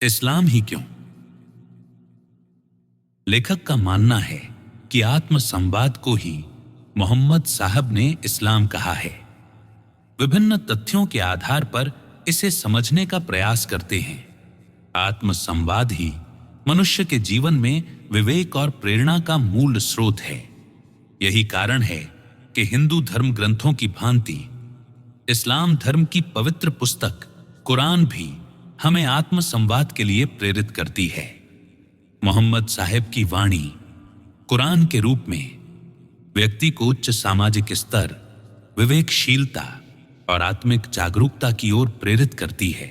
इस्लाम ही क्यों? लेखक का मानना है कि आत्म संवाद को ही मोहम्मद साहब ने इस्लाम कहा है। विभिन्न तथ्यों के आधार पर इसे समझने का प्रयास करते हैं। आत्म संवाद ही मनुष्य के जीवन में विवेक और प्रेरणा का मूल स्रोत है। यही कारण है कि हिंदू धर्म ग्रंथों की भांति इस्लाम धर्म की पवित्र पुस्तक कुरान भी हमें आत्म संवाद के लिए प्रेरित करती है। मोहम्मद साहब की वाणी कुरान के रूप में व्यक्ति को उच्च सामाजिक स्तर, विवेकशीलता और आत्मिक जागरूकता की ओर प्रेरित करती है।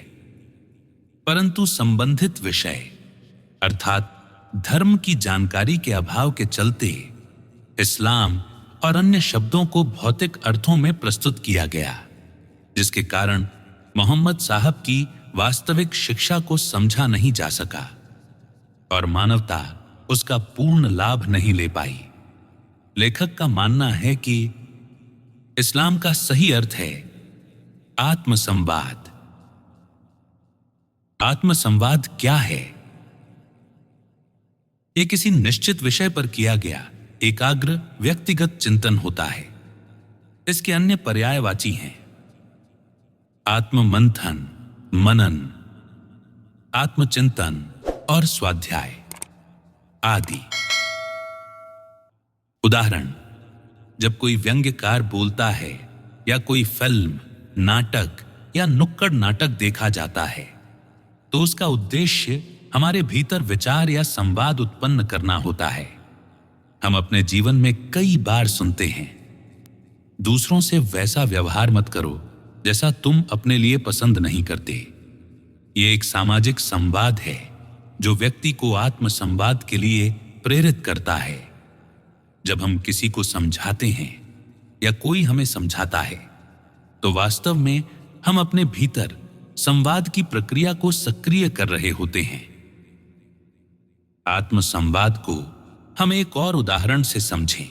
परंतु संबंधित विषय अर्थात धर्म की जानकारी के अभाव के चलते इस्लाम और अन्य शब्दों को भौतिक अर्थों में प्रस्तुत किया गया, जिसके कारण मोहम्मद साहब की वास्तविक शिक्षा को समझा नहीं जा सका और मानवता उसका पूर्ण लाभ नहीं ले पाई। लेखक का मानना है कि इस्लाम का सही अर्थ है आत्मसंवाद। आत्मसंवाद क्या है? यह किसी निश्चित विषय पर किया गया एकाग्र व्यक्तिगत चिंतन होता है। इसके अन्य पर्यायवाची हैं आत्ममंथन, मनन, आत्मचिंतन और स्वाध्याय आदि। उदाहरण, जब कोई व्यंग्यकार बोलता है या कोई फिल्म, नाटक या नुक्कड़ नाटक देखा जाता है तो उसका उद्देश्य हमारे भीतर विचार या संवाद उत्पन्न करना होता है। हम अपने जीवन में कई बार सुनते हैं, दूसरों से वैसा व्यवहार मत करो जैसा तुम अपने लिए पसंद नहीं करते। यह एक सामाजिक संवाद है जो व्यक्ति को आत्म संवाद के लिए प्रेरित करता है। जब हम किसी को समझाते हैं या कोई हमें समझाता है तो वास्तव में हम अपने भीतर संवाद की प्रक्रिया को सक्रिय कर रहे होते हैं। आत्म संवाद को हम एक और उदाहरण से समझें।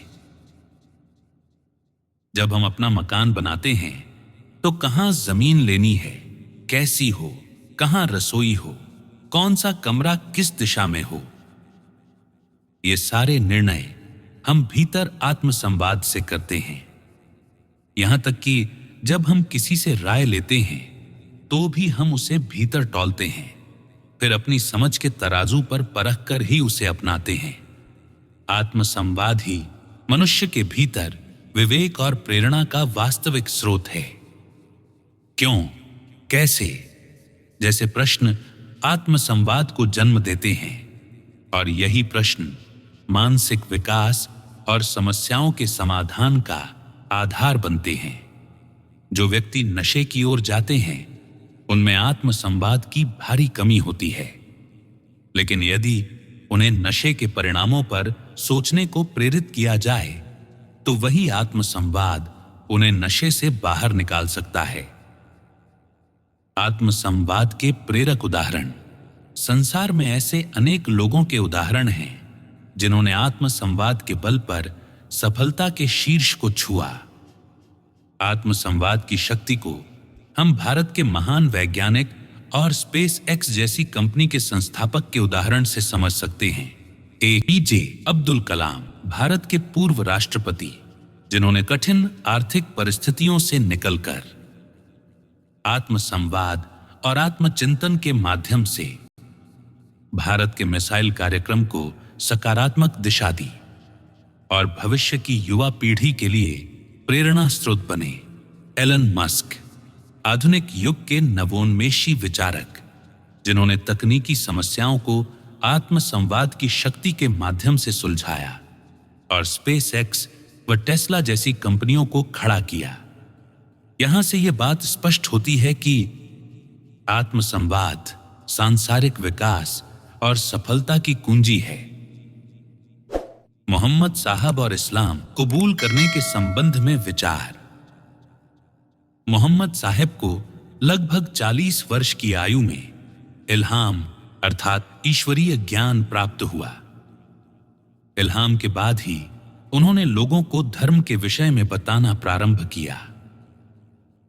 जब हम अपना मकान बनाते हैं तो कहां जमीन लेनी है, कैसी हो, कहां रसोई हो, कौन सा कमरा किस दिशा में हो, ये सारे निर्णय हम भीतर आत्मसंवाद से करते हैं। यहां तक कि जब हम किसी से राय लेते हैं तो भी हम उसे भीतर तौलते हैं, फिर अपनी समझ के तराजू पर परख कर ही उसे अपनाते हैं। आत्मसंवाद ही मनुष्य के भीतर विवेक और प्रेरणा का वास्तविक स्रोत है। क्यों, कैसे जैसे प्रश्न आत्मसंवाद को जन्म देते हैं और यही प्रश्न मानसिक विकास और समस्याओं के समाधान का आधार बनते हैं। जो व्यक्ति नशे की ओर जाते हैं उनमें आत्मसंवाद की भारी कमी होती है, लेकिन यदि उन्हें नशे के परिणामों पर सोचने को प्रेरित किया जाए तो वही आत्मसंवाद उन्हें नशे से बाहर निकाल सकता है। आत्मसंवाद के प्रेरक उदाहरण, संसार में ऐसे अनेक लोगों के उदाहरण हैं जिन्होंने आत्मसंवाद के बल पर सफलता के शीर्ष को छुआ। आत्मसंवाद की शक्ति को हम भारत के महान वैज्ञानिक और स्पेस एक्स जैसी कंपनी के संस्थापक के उदाहरण से समझ सकते हैं। APJ अब्दुल कलाम, भारत के पूर्व राष्ट्रपति, जिन्होंने कठिन आर्थिक परिस्थितियों से निकलकर आत्मसंवाद और आत्मचिंतन के माध्यम से भारत के मिसाइल कार्यक्रम को सकारात्मक दिशा दी और भविष्य की युवा पीढ़ी के लिए प्रेरणा स्रोत बने। एलन मस्क, आधुनिक युग के नवोन्मेषी विचारक, जिन्होंने तकनीकी समस्याओं को आत्मसंवाद की शक्ति के माध्यम से सुलझाया और स्पेस एक्स व टेस्ला जैसी कंपनियों को खड़ा किया। यहां से यह बात स्पष्ट होती है कि आत्मसंवाद सांसारिक विकास और सफलता की कुंजी है। मोहम्मद साहब और इस्लाम कबूल करने के संबंध में विचार। मोहम्मद साहब को लगभग 40 वर्ष की आयु में इल्हाम अर्थात ईश्वरीय ज्ञान प्राप्त हुआ। इल्हाम के बाद ही उन्होंने लोगों को धर्म के विषय में बताना प्रारंभ किया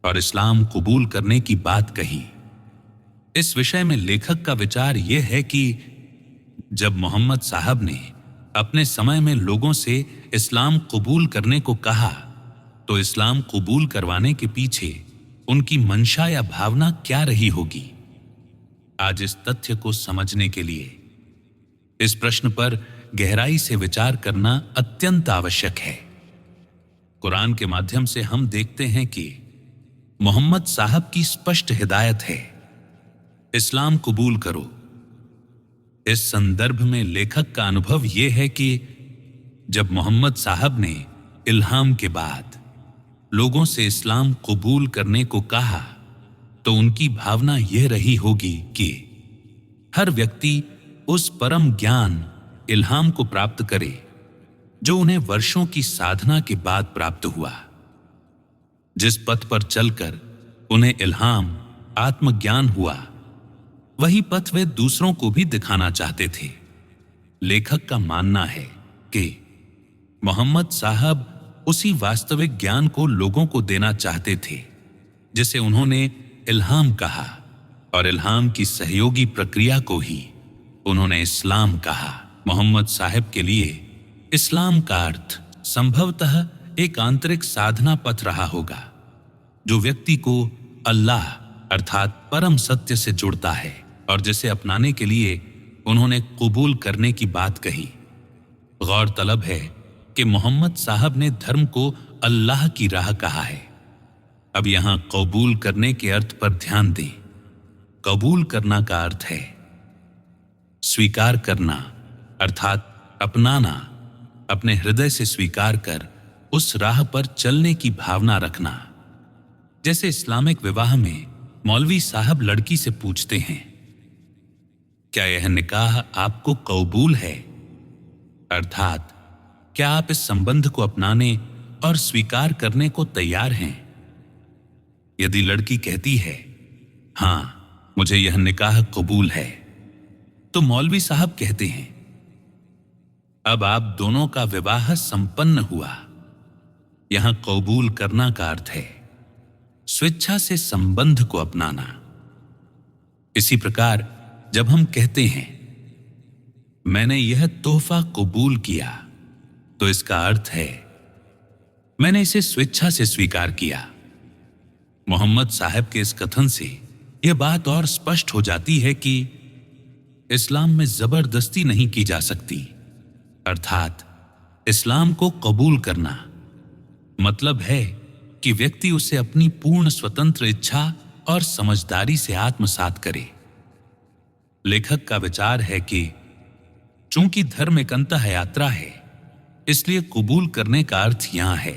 और इस्लाम कबूल करने की बात कही। इस विषय में लेखक का विचार यह है कि जब मोहम्मद साहब ने अपने समय में लोगों से इस्लाम कबूल करने को कहा, तो इस्लाम कबूल करवाने के पीछे उनकी मंशा या भावना क्या रही होगी। आज इस तथ्य को समझने के लिए इस प्रश्न पर गहराई से विचार करना अत्यंत आवश्यक है। कुरान के माध्यम से हम देखते हैं कि मोहम्मद साहब की स्पष्ट हिदायत है, इस्लाम कबूल करो। इस संदर्भ में लेखक का अनुभव यह है कि जब मोहम्मद साहब ने इल्हाम के बाद लोगों से इस्लाम कबूल करने को कहा, तो उनकी भावना यह रही होगी कि हर व्यक्ति उस परम ज्ञान इल्हाम को प्राप्त करे जो उन्हें वर्षों की साधना के बाद प्राप्त हुआ। जिस पथ पर चलकर उन्हें इल्हाम आत्मज्ञान हुआ, वही पथ वे दूसरों को भी दिखाना चाहते थे। लेखक का मानना है कि मोहम्मद साहब उसी वास्तविक ज्ञान को लोगों को देना चाहते थे जिसे उन्होंने इल्हाम कहा, और इल्हाम की सहयोगी प्रक्रिया को ही उन्होंने इस्लाम कहा। मोहम्मद साहब के लिए इस्लाम का अर्थ संभवतः एक आंतरिक साधना पथ रहा होगा जो व्यक्ति को अल्लाह अर्थात परम सत्य से जुड़ता है, और जिसे अपनाने के लिए उन्होंने कबूल करने की बात कही। गौरतलब है कि मोहम्मद साहब ने धर्म को अल्लाह की राह कहा है। अब यहां कबूल करने के अर्थ पर ध्यान दें। कबूल करना का अर्थ है स्वीकार करना, अर्थात अपनाना, अपने हृदय से स्वीकार कर उस राह पर चलने की भावना रखना। जैसे इस्लामिक विवाह में मौलवी साहब लड़की से पूछते हैं, क्या यह निकाह आपको कबूल है? अर्थात क्या आप इस संबंध को अपनाने और स्वीकार करने को तैयार हैं? यदि लड़की कहती है, हां, मुझे यह निकाह कबूल है, तो मौलवी साहब कहते हैं, अब आप दोनों का विवाह संपन्न हुआ। यहां कबूल करना का अर्थ है स्वेच्छा से संबंध को अपनाना। इसी प्रकार जब हम कहते हैं, मैंने यह तोहफा कबूल किया, तो इसका अर्थ है मैंने इसे स्वेच्छा से स्वीकार किया। मोहम्मद साहब के इस कथन से यह बात और स्पष्ट हो जाती है कि इस्लाम में जबरदस्ती नहीं की जा सकती। अर्थात इस्लाम को कबूल करना मतलब है कि व्यक्ति उसे अपनी पूर्ण स्वतंत्र इच्छा और समझदारी से आत्मसात करे। लेखक का विचार है कि चूंकि धर्म एक अंतः यात्रा है, इसलिए कबूल करने का अर्थ यहां है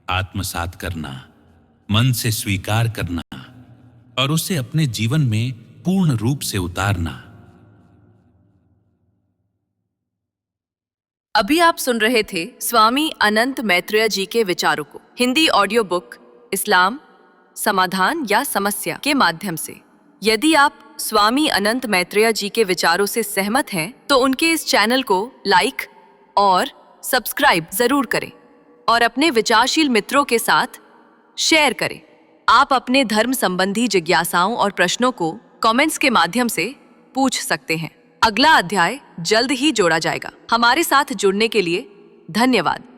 आत्मसात करना, मन से स्वीकार करना और उसे अपने जीवन में पूर्ण रूप से उतारना। अभी आप सुन रहे थे स्वामी अनंत मैत्रेय जी के विचारों को हिंदी ऑडियो बुक इस्लाम समाधान या समस्या के माध्यम से। यदि आप स्वामी अनंत मैत्रेय जी के विचारों से सहमत हैं, तो उनके इस चैनल को लाइक और सब्सक्राइब जरूर करें और अपने विचारशील मित्रों के साथ शेयर करें। आप अपने धर्म संबंधी जिज्ञासाओं और प्रश्नों को कमेंट्स के माध्यम से पूछ सकते हैं। अगला अध्याय जल्द ही जोड़ा जाएगा। हमारे साथ जुड़ने के लिए धन्यवाद।